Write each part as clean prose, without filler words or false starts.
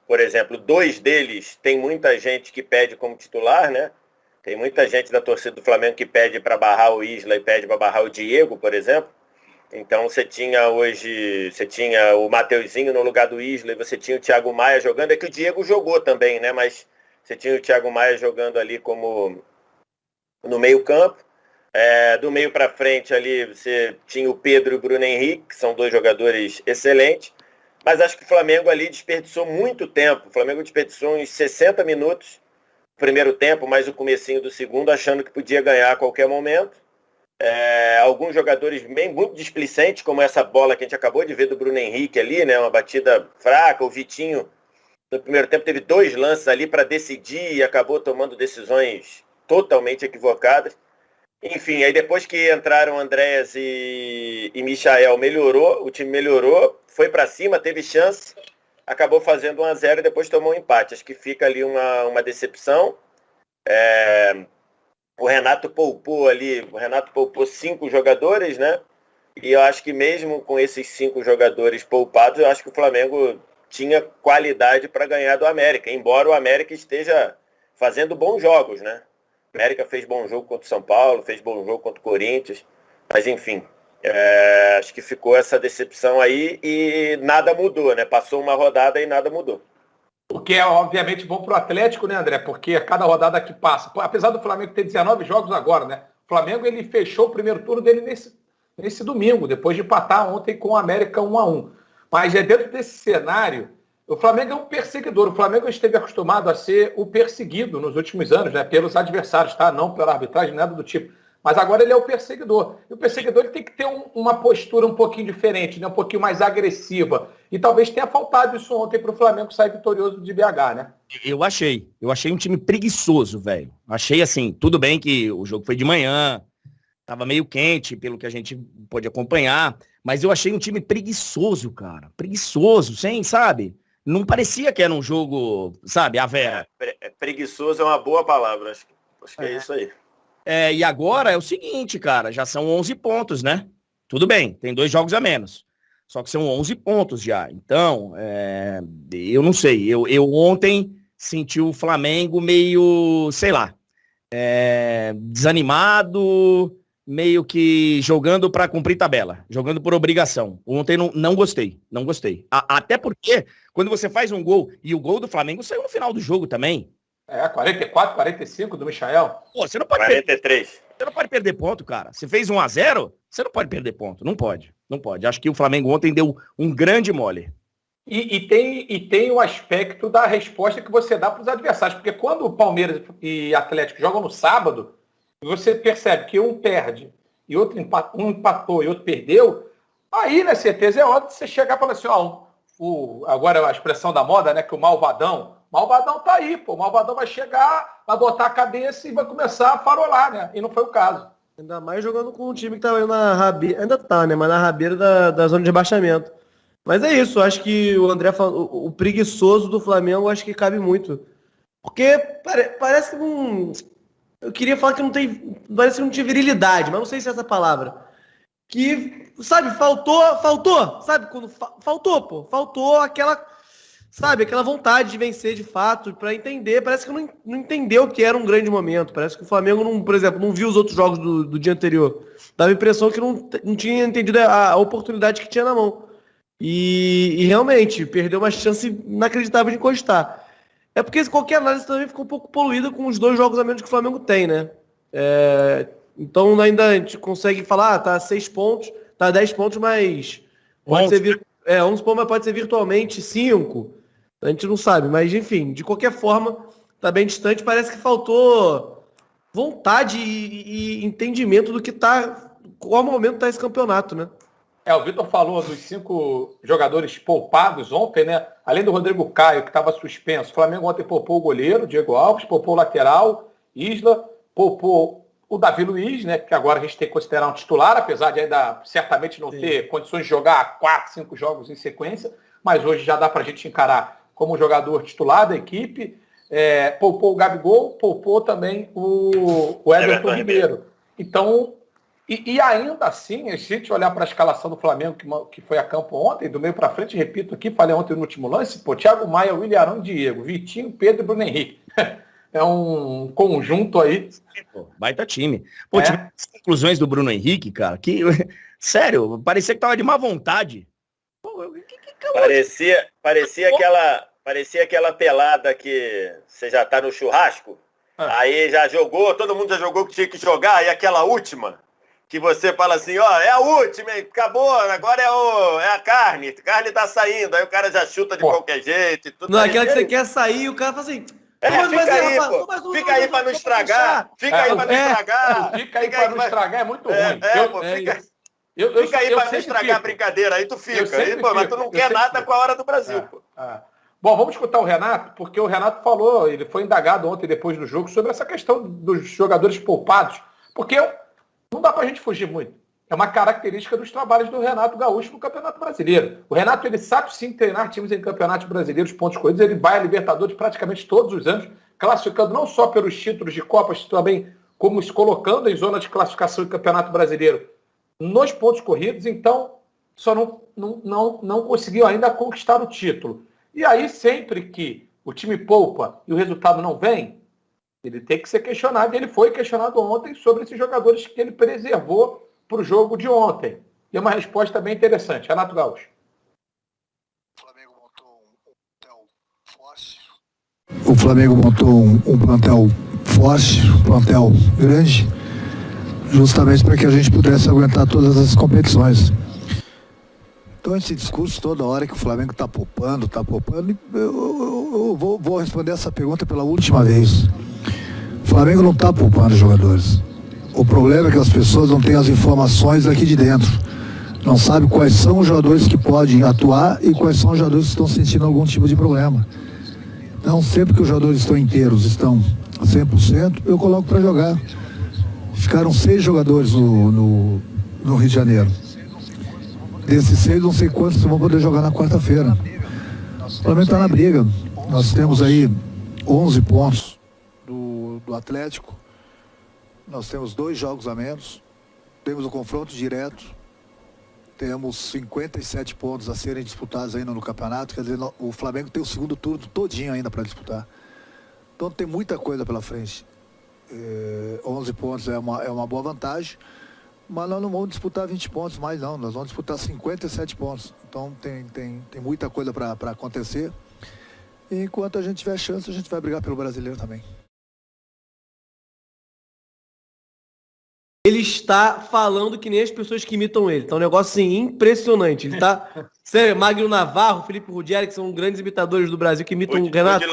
por exemplo, 2 deles tem muita gente que pede como titular, né? Tem muita gente da torcida do Flamengo que pede para barrar o Isla e pede para barrar o Diego, por exemplo. Então você tinha o Mateuzinho no lugar do Isla e você tinha o Thiago Maia jogando. É que o Diego jogou também, né? Mas você tinha o Thiago Maia jogando ali como no meio-campo. Do meio para frente ali você tinha o Pedro e o Bruno Henrique, que são 2 jogadores excelentes. Mas acho que o Flamengo ali desperdiçou muito tempo. O Flamengo desperdiçou uns 60 minutos no primeiro tempo, mais o comecinho do segundo, achando que podia ganhar a qualquer momento. Alguns jogadores bem muito displicentes, como essa bola que a gente acabou de ver do Bruno Henrique ali, né? Uma batida fraca. O Vitinho, no primeiro tempo, teve 2 lances ali para decidir e acabou tomando decisões totalmente equivocadas. Enfim, aí depois que entraram Andréas e Michael, melhorou, o time melhorou, foi para cima, teve chance, acabou fazendo 1-0 e depois tomou um empate. Acho que fica ali uma decepção. O Renato poupou 5 jogadores, né? E eu acho que mesmo com esses 5 jogadores poupados, eu acho que o Flamengo tinha qualidade para ganhar do América, embora o América esteja fazendo bons jogos, né? O América fez bom jogo contra o São Paulo, fez bom jogo contra o Corinthians, mas enfim, acho que ficou essa decepção aí e nada mudou, né? Passou uma rodada e nada mudou. O que é, obviamente, bom para o Atlético, né, André? Porque a cada rodada que passa, apesar do Flamengo ter 19 jogos agora, né? O Flamengo ele fechou o primeiro turno dele nesse domingo, depois de empatar ontem com o América 1-1. Mas dentro desse cenário, o Flamengo é um perseguidor. O Flamengo esteve acostumado a ser o perseguido nos últimos anos, né? Pelos adversários, tá? Não pela arbitragem, nada do tipo. Mas agora ele é o perseguidor. E o perseguidor ele tem que ter uma postura um pouquinho diferente, né? Um pouquinho mais agressiva. E talvez tenha faltado isso ontem para o Flamengo sair vitorioso de BH, né? Eu achei um time preguiçoso, velho. Achei assim, tudo bem que o jogo foi de manhã, tava meio quente, pelo que a gente pôde acompanhar, mas eu achei um time preguiçoso, cara. Preguiçoso, sem, sabe? Não parecia que era um jogo, sabe, a Vera. Preguiçoso é uma boa palavra, acho que é isso aí. E agora é o seguinte, cara, já são 11 pontos, né? Tudo bem, tem 2 jogos a menos. Só que são 11 pontos já. Então, eu não sei. Eu ontem senti o Flamengo meio, sei lá, desanimado, meio que jogando para cumprir tabela, jogando por obrigação. Ontem não gostei, não gostei. Até porque, quando você faz um gol, e o gol do Flamengo saiu no final do jogo também. 44, 45 do Michael. Pô, você não pode 43. Você não pode perder ponto, cara. Você fez 1-0, você não pode perder ponto. Não pode. Não pode. Acho que o Flamengo ontem deu um grande mole. E tem o aspecto da resposta que você dá para os adversários. Porque quando o Palmeiras e Atlético jogam no sábado, você percebe que um perde e outro um empatou e outro perdeu, aí, na certeza, é hora de você chegar e falar assim, agora a expressão da moda, né, que o malvadão tá aí, pô. O malvadão vai chegar, vai botar a cabeça e vai começar a farolar, né? E não foi o caso. Ainda mais jogando com um time que tava na rabeira, ainda tá, né? Mas na rabeira da zona de rebaixamento. Mas é isso, acho que o André falou, o preguiçoso do Flamengo, acho que cabe muito. Porque parece que não... Eu queria falar que não tem... Parece que não tinha virilidade, mas não sei se é essa palavra. Que, sabe, faltou, sabe? Quando faltou, pô. Faltou aquela... Sabe, aquela vontade de vencer de fato, para entender. Parece que não entendeu que era um grande momento. Parece que o Flamengo, não, por exemplo, não viu os outros jogos do dia anterior. Dava a impressão que não tinha entendido a oportunidade que tinha na mão. E realmente, perdeu uma chance inacreditável de encostar. É porque qualquer análise também ficou um pouco poluída com os 2 jogos a menos que o Flamengo tem, né? Então ainda a gente consegue falar, tá 6 pontos, tá 10 pontos, mas pode ser 11 pontos, mas pode ser virtualmente 5. A gente não sabe, mas enfim, de qualquer forma, tá bem distante. Parece que faltou vontade e entendimento do que tá, qual momento tá esse campeonato, né? O Vitor falou dos 5 jogadores poupados ontem, né? Além do Rodrigo Caio, que estava suspenso, o Flamengo ontem poupou o goleiro, Diego Alves, poupou o lateral, Isla, poupou o Davi Luiz, né? Que agora a gente tem que considerar um titular, apesar de ainda certamente não ter condições de jogar 4, 5 jogos em sequência, mas hoje já dá para a gente encarar como jogador titular da equipe. Poupou o Gabigol, poupou também o Everton Ribeiro. Então, E ainda assim, a gente olhar para a escalação do Flamengo que foi a campo ontem, do meio para frente, repito aqui, falei ontem no último lance, pô, Thiago Maia, William Arão e Diego, Vitinho, Pedro e Bruno Henrique. É um conjunto aí. Pô, baita time. Pô, tive as conclusões do Bruno Henrique, cara, que, sério, parecia que tava de má vontade. Pô, parecia aquela pelada que você já tá no churrasco, aí já jogou, todo mundo já jogou que tinha que jogar, e aquela última, que você fala assim, ó, é a última, hein? Acabou, agora é a carne tá saindo, aí o cara já chuta de qualquer jeito. E tudo. Não, aquela que você quer sair, o cara fala assim... fica aí, pô. Fica aí pra não estragar. Fica aí pra não estragar. Fica aí pra não estragar, é muito ruim. Fica aí pra não estragar a brincadeira, aí tu fica. Mas tu não quer nada com a hora do Brasil, pô. Bom, vamos escutar o Renato, porque o Renato falou, ele foi indagado ontem, depois do jogo, sobre essa questão dos jogadores poupados, porque não dá pra gente fugir muito. É uma característica dos trabalhos do Renato Gaúcho no Campeonato Brasileiro. O Renato, ele sabe sim treinar times em campeonatos brasileiros, pontos corridos, ele vai a Libertadores praticamente todos os anos, classificando não só pelos títulos de Copas, também como se colocando em zona de classificação em Campeonato Brasileiro nos pontos corridos, então só não conseguiu ainda conquistar o título. E aí, sempre que o time poupa e o resultado não vem, ele tem que ser questionado, e ele foi questionado ontem sobre esses jogadores que ele preservou para o jogo de ontem. E é uma resposta bem interessante. Renato Gaúcho. O Flamengo montou um plantel forte, um plantel grande, justamente para que a gente pudesse aguentar todas as competições. Então esse discurso toda hora que o Flamengo está poupando, eu vou responder essa pergunta pela última vez. O Flamengo não está poupando jogadores. O problema é que as pessoas não têm as informações aqui de dentro. Não sabem quais são os jogadores que podem atuar e quais são os jogadores que estão sentindo algum tipo de problema. Então, sempre que os jogadores estão inteiros, estão 100%, eu coloco para jogar. Ficaram 6 jogadores no Rio de Janeiro. Desses 6, não sei quantos vão poder jogar na quarta-feira. O Flamengo está na briga. Nós temos aí 11 pontos do Atlético. Nós temos 2 jogos a menos. Temos o confronto direto. Temos 57 pontos a serem disputados ainda no campeonato. Quer dizer, o Flamengo tem o segundo turno todinho ainda para disputar. Então tem muita coisa pela frente. 11 pontos é uma boa vantagem. Mas nós não vamos disputar 20 pontos mais não. Nós vamos disputar 57 pontos. Então tem muita coisa para acontecer. E enquanto a gente tiver chance, a gente vai brigar pelo brasileiro também. Ele está falando que nem as pessoas que imitam ele. Tá um negócio assim, impressionante. Ele tá... Sério, Magno Navarro, Felipe Ruggeri, que são grandes imitadores do Brasil, que imitam o Renato.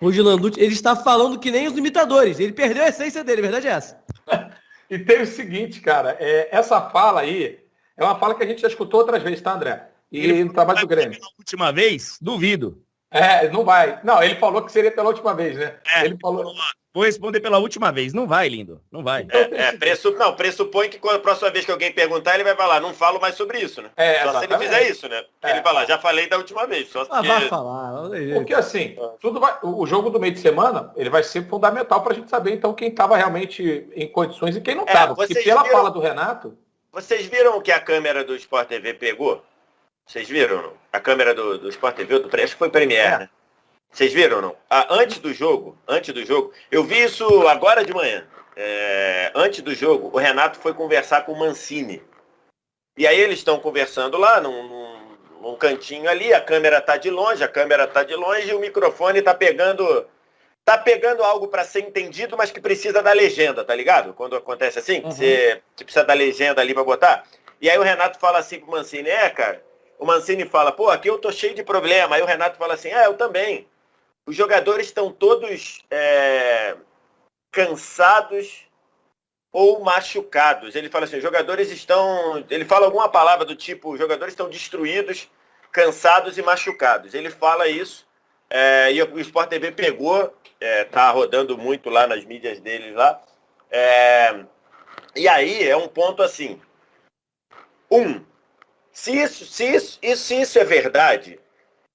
Rudy Landucci. Ele está falando que nem os imitadores. Ele perdeu a essência dele, a verdade é essa. E tem o seguinte, cara, essa fala aí é uma fala que a gente já escutou outras vezes, tá, André? E no trabalho do Grêmio. Pela última vez? Duvido. Não vai. Não, ele falou que seria pela última vez, né? Ele falou... Vou responder pela última vez. Não vai, lindo. Não vai. Pressupõe que quando a próxima vez que alguém perguntar, ele vai falar, não falo mais sobre isso, né? Só se ele fizer isso, né? Ele falar, já falei da última vez. Só vai falar. Porque assim, o jogo do meio de semana, ele vai ser fundamental pra gente saber, então, quem estava realmente em condições e quem não estava. Porque pela fala do Renato... Vocês viram o que a câmera do Sport TV pegou? Vocês viram? A câmera do Sport TV, acho que foi Premiere, né? Vocês viram ou não? Antes do jogo, eu vi isso agora de manhã. Antes do jogo, o Renato foi conversar com o Mancini. E aí eles estão conversando lá num cantinho ali, a câmera está de longe e o microfone está pegando algo para ser entendido, mas que precisa da legenda, tá ligado? Quando acontece assim, você precisa da legenda ali para botar. E aí o Renato fala assim pro Mancini, cara, o Mancini fala, pô, aqui eu tô cheio de problema. Aí o Renato fala assim, eu também. Os jogadores estão todos cansados ou machucados. Ele fala assim, os jogadores estão... Ele fala alguma palavra do tipo, os jogadores estão destruídos, cansados e machucados. Ele fala isso, e o Sport TV pegou, tá rodando muito lá nas mídias deles lá. E aí é um ponto assim, se isso é verdade,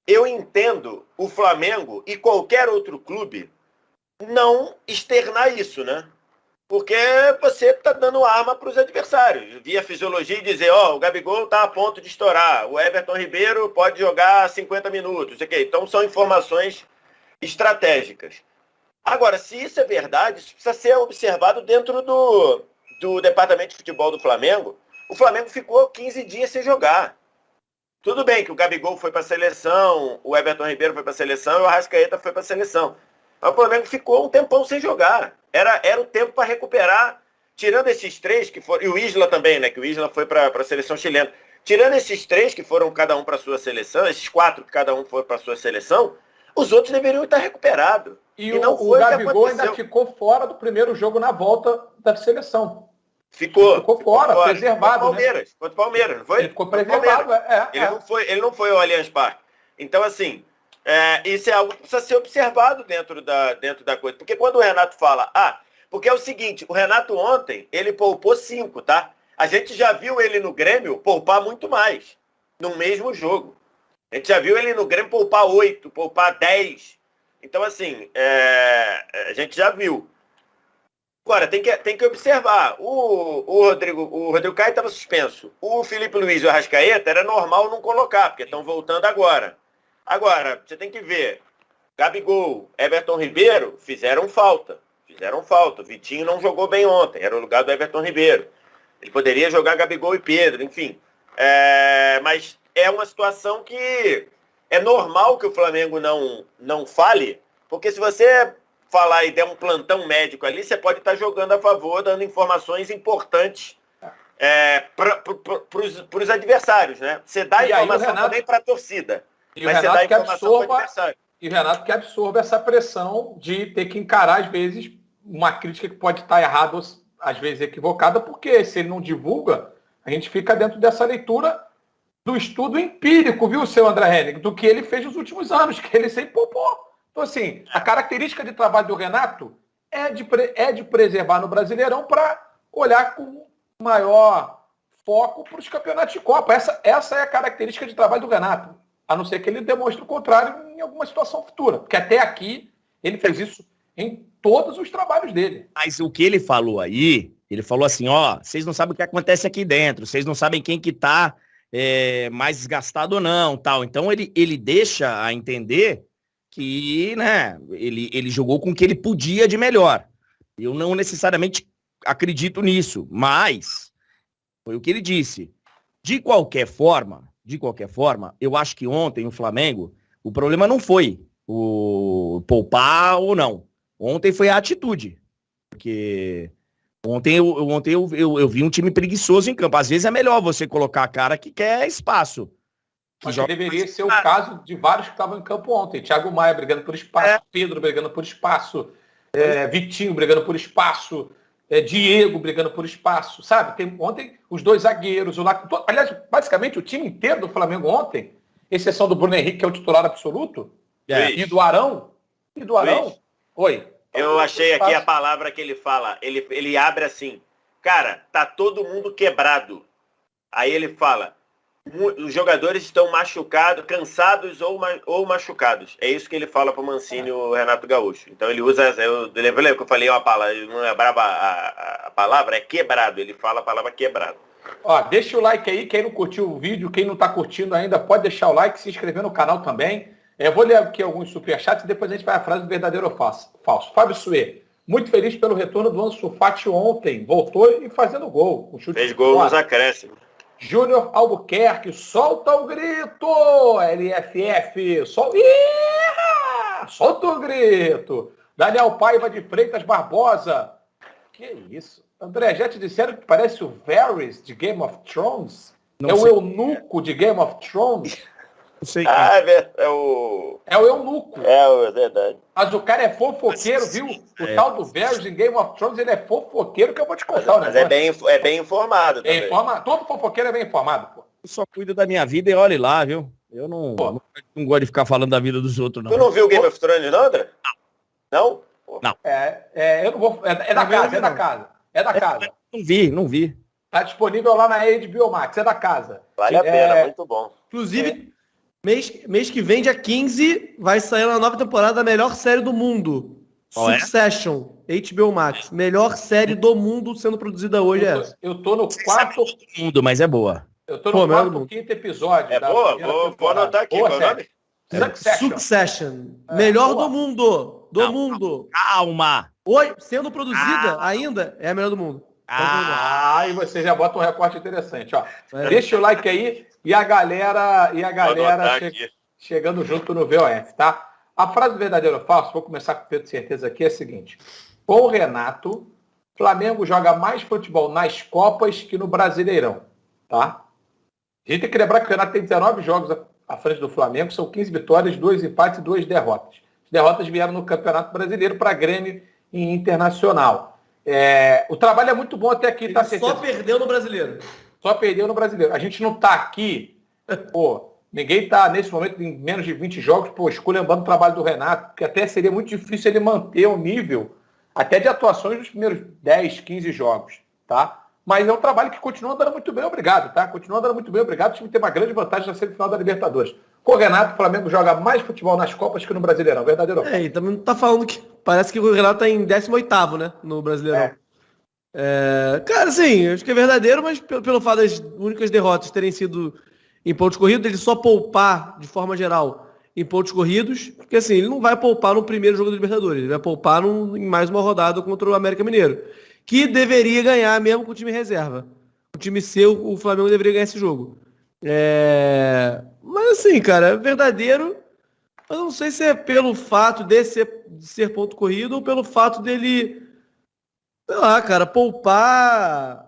eu entendo o Flamengo e qualquer outro clube não externar isso, né? Porque você está dando arma para os adversários. Via fisiologia e dizer, o Gabigol está a ponto de estourar, o Everton Ribeiro pode jogar 50 minutos. Okay? Então são informações estratégicas. Agora, se isso é verdade, isso precisa ser observado dentro do departamento de futebol do Flamengo. O Flamengo ficou 15 dias sem jogar. Tudo bem que o Gabigol foi para a seleção, o Everton Ribeiro foi para a seleção e o Arrascaeta foi para a seleção. Mas o Flamengo ficou um tempão sem jogar. Era o tempo para recuperar, tirando esses 3 que foram, e o Isla também, né? Que o Isla foi para a seleção chilena. Tirando esses 3 que foram cada um para a sua seleção, esses 4 que cada um foi para a sua seleção, os outros deveriam estar recuperados. E o Gabigol ainda ficou fora do primeiro jogo na volta da seleção. Ficou fora, preservado. Contra o Palmeiras, não foi? Ele ficou preservado, Ele não foi ao Allianz Parque. Então, assim, isso é algo que precisa ser observado dentro da coisa. Porque quando o Renato fala, porque é o seguinte, o Renato ontem, ele poupou 5, tá? A gente já viu ele no Grêmio poupar muito mais, no mesmo jogo. A gente já viu ele no Grêmio poupar 8, poupar 10. Então, assim, a gente já viu. Agora, tem que observar. O Rodrigo Caio estava suspenso. O Felipe Luiz e o Arrascaeta era normal não colocar, porque estão voltando agora. Agora, você tem que ver. Gabigol, Everton Ribeiro fizeram falta. O Vitinho não jogou bem ontem. Era o lugar do Everton Ribeiro. Ele poderia jogar Gabigol e Pedro, enfim. Mas é uma situação que é normal que o Flamengo não fale, porque se você falar e der um plantão médico ali, você pode estar jogando a favor, dando informações importantes para os adversários, né? Você dá informação também para a torcida, mas você dá informação para o adversário. E o Renato que absorve essa pressão de ter que encarar, às vezes, uma crítica que pode estar errada, às vezes equivocada, porque se ele não divulga, a gente fica dentro dessa leitura do estudo empírico, viu, seu André Henning, do que ele fez nos últimos anos, que ele sempre poupou. Então, assim, a característica de trabalho do Renato é de preservar no Brasileirão para olhar com maior foco para os campeonatos de Copa. Essa é a característica de trabalho do Renato, a não ser que ele demonstre o contrário em alguma situação futura, porque até aqui ele fez isso em todos os trabalhos dele. Mas o que ele falou aí, ele falou assim, vocês não sabem o que acontece aqui dentro, vocês não sabem quem que tá mais desgastado ou não, tal. Então ele deixa a entender que, né, ele jogou com o que ele podia de melhor. Eu não necessariamente acredito nisso, mas foi o que ele disse. De qualquer forma, eu acho que ontem o Flamengo, o problema não foi o poupar ou não. Ontem foi a atitude. Porque ontem eu vi um time preguiçoso em campo. Às vezes é melhor você colocar a cara que quer espaço. Mas deveria ser o caso de vários que estavam em campo ontem. Thiago Maia brigando por espaço, Pedro brigando por espaço, Vitinho brigando por espaço, Diego brigando por espaço, sabe? Ontem os 2 zagueiros, aliás, basicamente o time inteiro do Flamengo ontem, exceção do Bruno Henrique, que é o titular absoluto, e do Arão. Oi. Eu achei aqui a palavra que ele fala, ele abre assim, cara, tá todo mundo quebrado. Aí ele fala, os jogadores estão machucados, cansados ou machucados. É isso que ele fala para o Mancini e o Renato Gaúcho. Então ele usa, eu lembro que eu falei uma palavra, ele não lembrava a palavra, é quebrado, ele fala a palavra quebrado. Deixa o like aí, quem não curtiu o vídeo, quem não está curtindo ainda, pode deixar o like, se inscrever no canal também. Eu vou ler aqui alguns superchats e depois a gente vai à frase do verdadeiro ou falso. Fábio Suê, muito feliz pelo retorno do Ansu Fati ontem, voltou e fazendo gol. Fez gol nos acréscimos. Júnior Albuquerque, solta o grito! LFF, solta o grito! Daniel Paiva de Freitas Barbosa. Que isso? André, já te disseram que parece o Varys de Game of Thrones? O eunuco de Game of Thrones? Não sei. É o eunuco. É verdade. Mas o cara é fofoqueiro, viu? O tal do Varys em Game of Thrones, ele é fofoqueiro, que eu vou te contar o negócio. Mas é bem informado também. Todo fofoqueiro é bem informado, pô. Eu só cuido da minha vida e olhe lá, viu? Eu não gosto de ficar falando da vida dos outros, não. Tu não viu Game of Thrones, não, André? Não? Não. Eu não vou... É da casa. Não vi. Tá disponível lá na HBO Max, é da casa. Vale a pena, muito bom. Inclusive, mês que vem, dia 15, vai sair uma nova temporada da melhor série do mundo. Qual é? Succession, HBO Max. Melhor série do mundo sendo produzida hoje é essa. Eu tô no quarto. Mundo, mas é boa. Eu tô Pô, no melhor do quarto, mundo. quinto episódio. É da boa? primeira Vou temporada. anotar aqui. Boa Qual é o série. nome? Succession. Melhor boa. do mundo. Do Não. mundo. Calma! Oi, sendo produzida ainda, é a melhor do mundo. Ah, e você já bota um recorte interessante, ó. É. Deixa o like aí e a galera Vou anotar aqui. chegando junto no VOF, tá? A frase verdadeiro ou falso, vou começar com certeza aqui, é a seguinte. Com o Renato, Flamengo joga mais futebol nas Copas que no Brasileirão, tá? A gente tem que lembrar que o Renato tem 19 jogos à frente do Flamengo, são 15 vitórias, 2 empates e 2 derrotas. As derrotas vieram no Campeonato Brasileiro para Grêmio e Internacional. O trabalho é muito bom até aqui, tá? Ele só perdeu no Brasileiro. Só perdeu no Brasileiro. A gente não tá aqui, ninguém tá nesse momento em menos de 20 jogos, esculhambando o trabalho do Renato, porque até seria muito difícil ele manter o nível até de atuações nos primeiros 10, 15 jogos, tá? Mas é um trabalho que continua andando muito bem, obrigado, tá? Continua andando muito bem, obrigado. O time tem uma grande vantagem na semifinal da Libertadores. Com o Renato, o Flamengo joga mais futebol nas Copas que no Brasileirão, verdadeiro? E também não tá falando que... Parece que o Renato tá em 18º, né? No Brasileirão. Cara, sim, acho que é verdadeiro, mas pelo fato das únicas derrotas terem sido em pontos corridos, ele só poupar, de forma geral, em pontos corridos, porque assim, ele não vai poupar no primeiro jogo da Libertadores, ele vai poupar em mais uma rodada contra o América Mineiro, que deveria ganhar mesmo com o time reserva. O time seu, o Flamengo deveria ganhar esse jogo. Mas assim, cara, é verdadeiro. Eu não sei se é pelo fato de ser ponto corrido ou pelo fato dele, sei lá, cara, poupar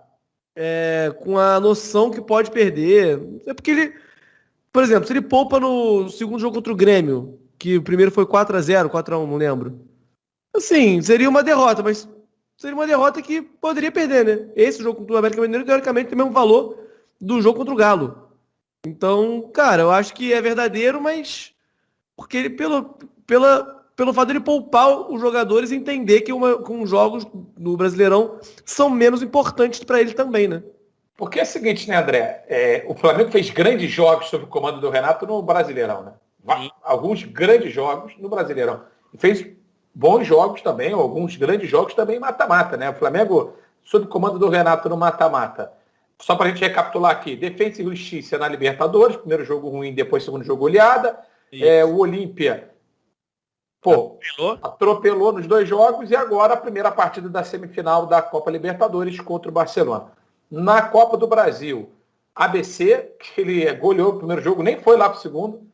com a noção que pode perder. É porque ele, por exemplo, se ele poupa no segundo jogo contra o Grêmio, que o primeiro foi 4-0, 4-1, não lembro. Assim, seria uma derrota, mas seria uma derrota que poderia perder, né? Esse jogo contra o América Mineiro, teoricamente, tem o mesmo valor do jogo contra o Galo. Então, cara, eu acho que é verdadeiro, mas porque ele, pelo fato de ele poupar os jogadores e entender que com os jogos no Brasileirão são menos importantes para ele também, né? Porque é o seguinte, né, André? O Flamengo fez grandes jogos sob o comando do Renato no Brasileirão, né? Alguns grandes jogos no Brasileirão. E fez bons jogos também, ou alguns grandes jogos também em mata-mata, né? O Flamengo, sob o comando do Renato no mata-mata. Só para a gente recapitular aqui. Defensa e Justiça na Libertadores. Primeiro jogo ruim, depois segundo jogo goleada. O Olímpia atropelou nos 2 jogos e agora a primeira partida da semifinal da Copa Libertadores contra o Barcelona. Na Copa do Brasil, ABC, que ele goleou o primeiro jogo, nem foi lá para o segundo.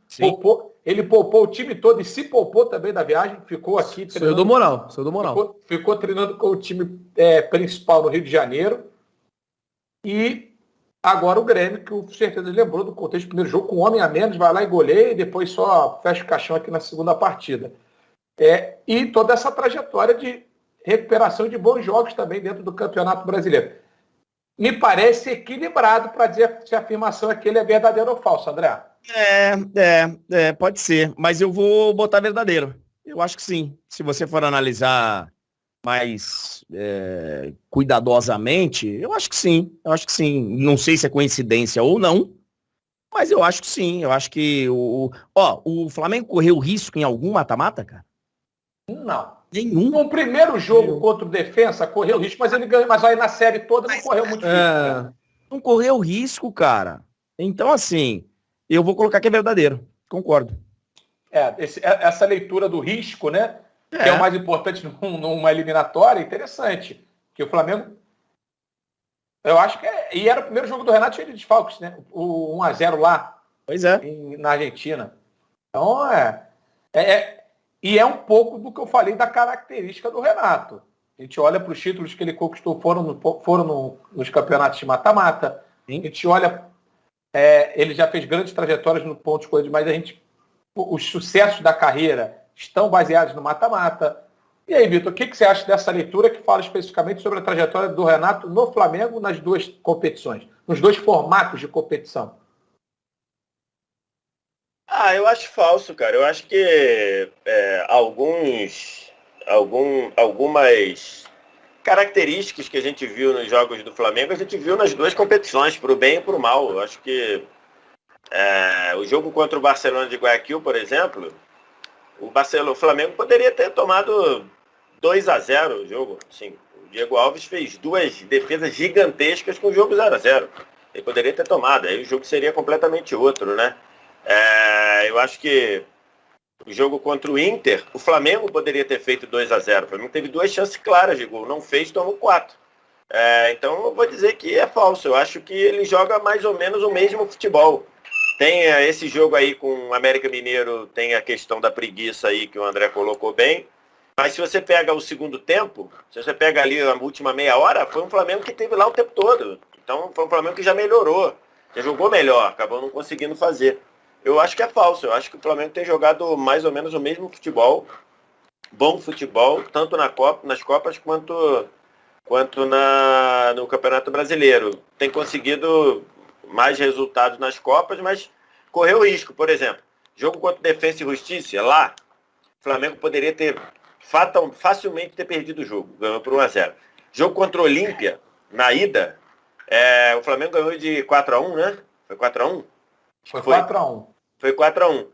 Ele poupou o time todo e se poupou também da viagem. Ficou aqui treinando. Saiu do moral. Ficou treinando com o time principal no Rio de Janeiro. E agora o Grêmio, que com certeza lembrou do contexto do primeiro jogo, com um homem a menos, vai lá e goleia e depois só fecha o caixão aqui na segunda partida. E toda essa trajetória de recuperação de bons jogos também dentro do Campeonato Brasileiro. Me parece equilibrado para dizer se a afirmação é que ele é verdadeiro ou falso, André. Pode ser, mas eu vou botar verdadeiro. Eu acho que sim. Se você for analisar mais cuidadosamente, eu acho que sim. Não sei se é coincidência ou não, mas eu acho que sim. Eu acho que o Flamengo correu risco em algum mata-mata, cara? Não. Nenhum. No primeiro jogo contra o Defensa, correu risco, mas ele ganhou. Mas aí na série toda não correu muito risco. Né? Não correu risco, cara. Então, assim, eu vou colocar que é verdadeiro. Concordo. Essa leitura do risco, né? Que é o mais importante numa eliminatória, interessante. Que o Flamengo, eu acho que e era o primeiro jogo do Renato cheio de desfalques, né? O 1-0 lá. Pois é. Na Argentina. Então, e é um pouco do que eu falei da característica do Renato. A gente olha para os títulos que ele conquistou, foram nos campeonatos de mata-mata. A gente olha, ele já fez grandes trajetórias no ponto de corrida, mas os sucessos da carreira estão baseados no mata-mata. E aí, Vitor, o que você acha dessa leitura que fala especificamente sobre a trajetória do Renato no Flamengo nas 2 competições, nos 2 formatos de competição? Eu acho falso, cara. Eu acho que algumas características que a gente viu nos jogos do Flamengo, a gente viu nas 2 competições, pro bem e pro mal. Eu acho que o jogo contra o Barcelona de Guayaquil, por exemplo, o Flamengo poderia ter tomado 2-0 o jogo. Sim, o Diego Alves fez 2 defesas gigantescas com o jogo 0-0. Ele poderia ter tomado, aí o jogo seria completamente outro, né? Eu acho que o jogo contra o Inter, o Flamengo poderia ter feito 2-0. O Flamengo teve 2 chances claras de gol, não fez, tomou 4. Então eu vou dizer que é falso. Eu acho que ele joga mais ou menos o mesmo futebol. Tem esse jogo aí com o América Mineiro, tem a questão da preguiça aí que o André colocou bem. Mas se você pega o segundo tempo, se você pega ali a última meia hora, foi um Flamengo que teve lá o tempo todo. Então foi um Flamengo que já melhorou, já jogou melhor, acabou não conseguindo fazer. Eu acho que é falso, eu acho que o Flamengo tem jogado mais ou menos o mesmo futebol, bom futebol, tanto nas Copas quanto no Campeonato Brasileiro. Tem conseguido mais resultados nas Copas, mas correu risco. Por exemplo, jogo contra Defensa e Justiça, lá, o Flamengo poderia ter facilmente ter perdido o jogo, ganhou por 1-0. Jogo contra o Olímpia, na ida, o Flamengo ganhou de 4-1, né? Foi 4-1? Foi 4-1. Foi 4-1.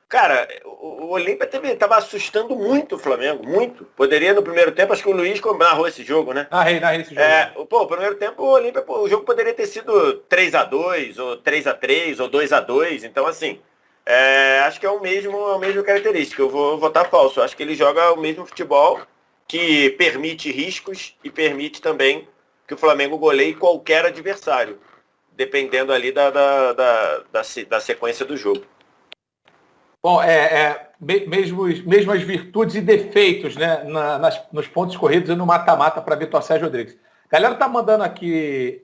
Cara, o Olímpia estava assustando muito o Flamengo, muito. Poderia no primeiro tempo, acho que o Luiz narrou esse jogo, né? Narrei esse jogo. O primeiro tempo o Olímpia, o jogo poderia ter sido 3-2, ou 3-3, ou 2-2. Então, assim, acho que é a mesma característica. Eu vou votar falso. Acho que ele joga o mesmo futebol que permite riscos e permite também que o Flamengo goleie qualquer adversário, dependendo ali da sequência do jogo. Bom, mesmas virtudes e defeitos, né, nos pontos corridos e no mata-mata para Vitor Sérgio Rodrigues. A galera tá mandando aqui